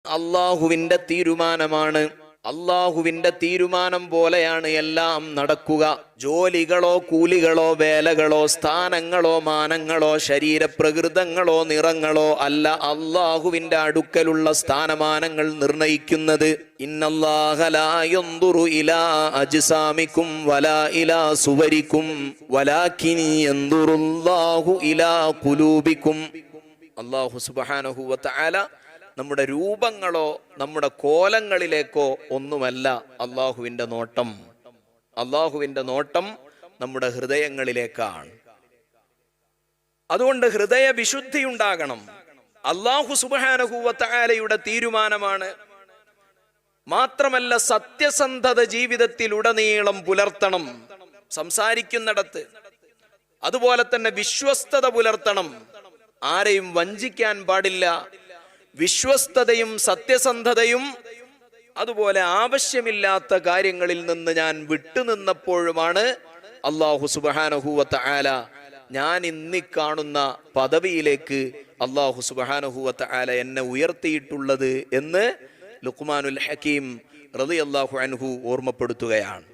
അള്ളാഹുവിന്റെ തീരുമാനമാണ്. അള്ളാഹുവിന്റെ തീരുമാനം പോലെയാണ് എല്ലാം നടക്കുക. ജോലികളോ കൂലികളോ വേലകളോ സ്ഥാനങ്ങളോ മാനങ്ങളോ ശരീരപ്രകൃതങ്ങളോ നിറങ്ങളോ അല്ല അള്ളാഹുവിന്റെ അടുക്കലുള്ള സ്ഥാനമാനങ്ങൾ നിർണയിക്കുന്നത്. ഇന്നല്ലാഹ ലാ യൻദുറു ഇലാ അജ്സാമിക്കും വലാ ഇലാ സുവരിക്കും വലാകിൻ യൻദുറുല്ലാഹു ഇലാ ഖുലൂബിക്കും. അല്ലാഹു സുബ്ഹാനഹു വ തആല നമ്മുടെ രൂപങ്ങളോ നമ്മുടെ കോലങ്ങളിലേക്കോ ഒന്നുമല്ല അള്ളാഹുവിന്റെ നോട്ടം. അള്ളാഹുവിന്റെ നോട്ടം നമ്മുടെ ഹൃദയങ്ങളിലേക്കാണ്. അതുകൊണ്ട് ഹൃദയ വിശുദ്ധി ഉണ്ടാകണം. അള്ളാഹു സുബ്ഹാനഹു വ തആലയുടെ തീരുമാനമാണ്. മാത്രമല്ല സത്യസന്ധത ജീവിതത്തിൽ ഉടനീളം പുലർത്തണം, സംസാരിക്കുന്നിടത്ത്. അതുപോലെ തന്നെ വിശ്വസ്തത പുലർത്തണം, ആരെയും വഞ്ചിക്കാൻ പാടില്ല. വിശ്വസ്തതയും സത്യസന്ധതയും അതുപോലെ ആവശ്യമില്ലാത്ത കാര്യങ്ങളിൽ നിന്ന് ഞാൻ വിട്ടുനിന്നപ്പോഴുമാണ് അല്ലാഹു സുബ്ഹാനഹു വ തആല ഞാൻ ഇന്ന് കാണുന്ന പദവിയിലേക്ക് അല്ലാഹു സുബ്ഹാനഹു വ തആല എന്നെ ഉയർത്തിയിട്ടുള്ളത് എന്ന് ലുഖ്മാനുൽ ഹകീം റളിയല്ലാഹു അൻഹു ഓർമ്മപ്പെടുത്തുകയാണ്.